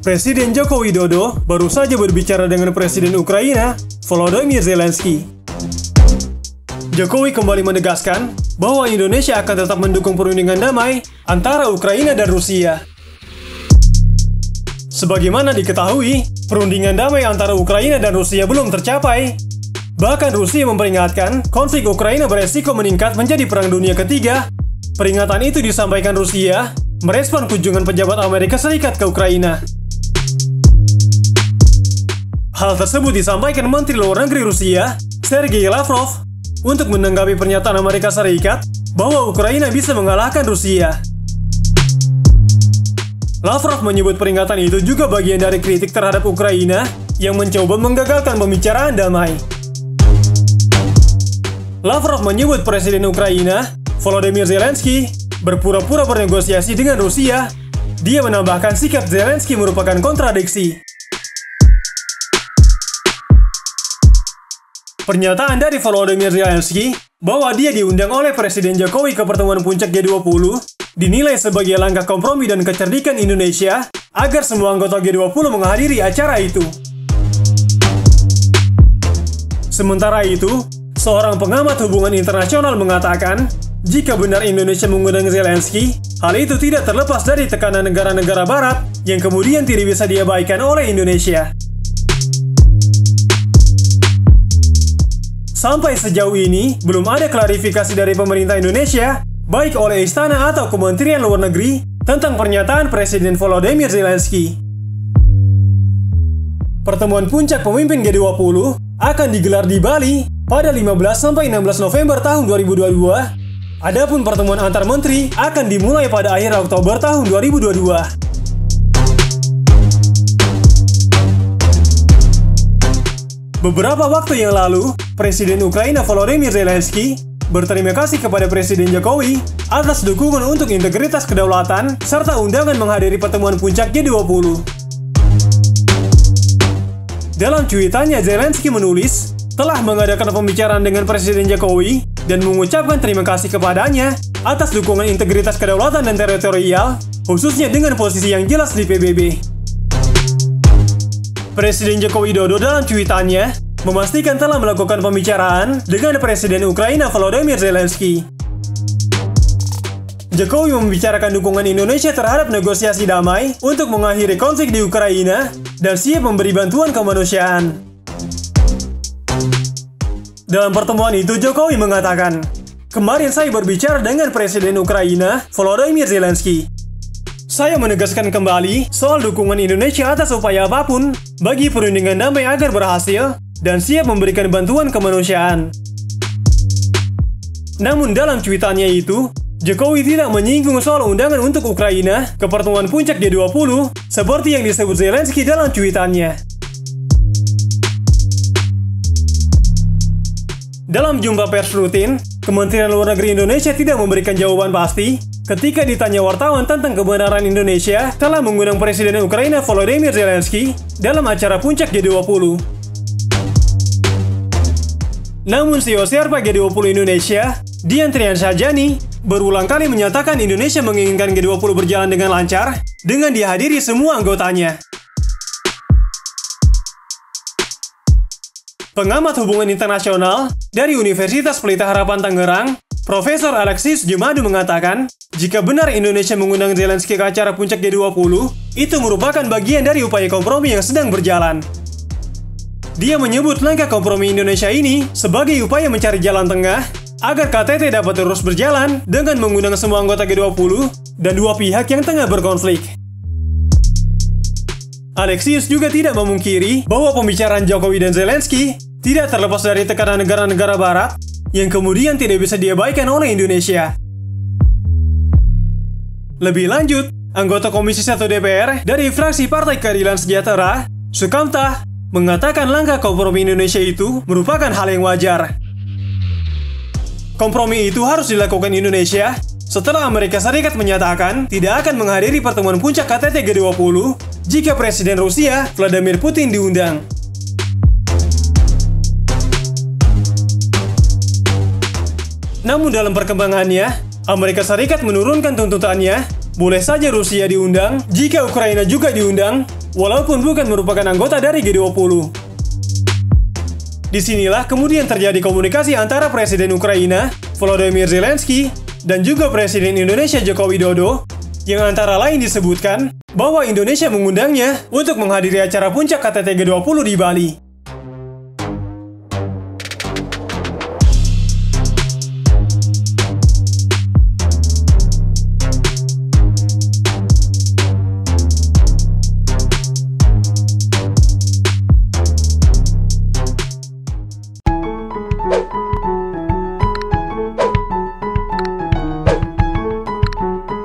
Presiden Joko Widodo baru saja berbicara dengan Presiden Ukraina, Volodymyr Zelensky. Jokowi kembali menegaskan bahwa Indonesia akan tetap mendukung perundingan damai antara Ukraina dan Rusia. Sebagaimana diketahui, perundingan damai antara Ukraina dan Rusia belum tercapai. Bahkan Rusia memperingatkan konflik Ukraina beresiko meningkat menjadi Perang Dunia Ketiga. Peringatan itu disampaikan Rusia merespon kunjungan pejabat Amerika Serikat ke Ukraina. Hal tersebut disampaikan Menteri Luar Negeri Rusia, Sergei Lavrov, untuk menanggapi pernyataan Amerika Serikat bahwa Ukraina bisa mengalahkan Rusia. Lavrov menyebut peringatan itu juga bagian dari kritik terhadap Ukraina yang mencoba menggagalkan pembicaraan damai. Lavrov menyebut Presiden Ukraina, Volodymyr Zelensky, berpura-pura bernegosiasi dengan Rusia. Dia menambahkan sikap Zelensky merupakan kontradiksi. Pernyataan dari Volodymyr Zelensky bahwa dia diundang oleh Presiden Jokowi ke pertemuan puncak G20 dinilai sebagai langkah kompromi dan kecerdikan Indonesia agar semua anggota G20 menghadiri acara itu. Sementara itu, seorang pengamat hubungan internasional mengatakan, jika benar Indonesia mengundang Zelensky, hal itu tidak terlepas dari tekanan negara-negara Barat yang kemudian tidak bisa diabaikan oleh Indonesia. Sampai sejauh ini, belum ada klarifikasi dari pemerintah Indonesia, baik oleh Istana atau Kementerian Luar Negeri, tentang pernyataan Presiden Volodymyr Zelensky. Pertemuan puncak pemimpin G20 akan digelar di Bali pada 15-16 November tahun 2022. Adapun pertemuan antar menteri akan dimulai pada akhir Oktober tahun 2022. Beberapa waktu yang lalu, Presiden Ukraina Volodymyr Zelensky berterima kasih kepada Presiden Jokowi atas dukungan untuk integritas kedaulatan serta undangan menghadiri pertemuan puncak G20. Dalam cuitannya, Zelensky menulis telah mengadakan pembicaraan dengan Presiden Jokowi dan mengucapkan terima kasih kepadanya atas dukungan integritas kedaulatan dan teritorial, khususnya dengan posisi yang jelas di PBB. Presiden Joko Widodo dalam cuitannya memastikan telah melakukan pembicaraan dengan Presiden Ukraina Volodymyr Zelensky. Jokowi membicarakan dukungan Indonesia terhadap negosiasi damai untuk mengakhiri konflik di Ukraina dan siap memberi bantuan kemanusiaan. Dalam pertemuan itu, Jokowi mengatakan, "Kemarin saya berbicara dengan Presiden Ukraina Volodymyr Zelensky. Saya menegaskan kembali soal dukungan Indonesia atas upaya apapun bagi perundingan damai agar berhasil dan siap memberikan bantuan kemanusiaan." Namun dalam cuitannya itu, Jokowi tidak menyinggung soal undangan untuk Ukraina ke pertemuan puncak G20 seperti yang disebut Zelensky dalam cuitannya. Dalam jumpa pers rutin, Kementerian Luar Negeri Indonesia tidak memberikan jawaban pasti ketika ditanya wartawan tentang kebenaran Indonesia telah mengundang Presiden Ukraina Volodymyr Zelensky dalam acara puncak G20. Namun CEO Sherpa G20 Indonesia, Dian Triansajani, berulang kali menyatakan Indonesia menginginkan G20 berjalan dengan lancar dengan dihadiri semua anggotanya. Pengamat hubungan internasional dari Universitas Pelita Harapan Tangerang, Profesor Alexis Jemadu mengatakan, jika benar Indonesia mengundang Zelensky ke acara puncak G20, itu merupakan bagian dari upaya kompromi yang sedang berjalan. Dia menyebut langkah kompromi Indonesia ini sebagai upaya mencari jalan tengah agar KTT dapat terus berjalan dengan mengundang semua anggota G20 dan dua pihak yang tengah berkonflik. Alexius juga tidak memungkiri bahwa pembicaraan Jokowi dan Zelensky tidak terlepas dari tekanan negara-negara Barat yang kemudian tidak bisa diabaikan oleh Indonesia. Lebih lanjut, anggota Komisi 1 DPR dari fraksi Partai Keadilan Sejahtera, Sukamta, mengatakan langkah kompromi Indonesia itu merupakan hal yang wajar. Kompromi itu harus dilakukan Indonesia setelah Amerika Serikat menyatakan tidak akan menghadiri pertemuan puncak KTT G20 jika Presiden Rusia Vladimir Putin diundang. Namun dalam perkembangannya, Amerika Serikat menurunkan tuntutannya, boleh saja Rusia diundang, jika Ukraina juga diundang, walaupun bukan merupakan anggota dari G20. Disinilah kemudian terjadi komunikasi antara Presiden Ukraina, Volodymyr Zelensky, dan juga Presiden Indonesia Joko Widodo, yang antara lain disebutkan bahwa Indonesia mengundangnya untuk menghadiri acara puncak KTT G20 di Bali.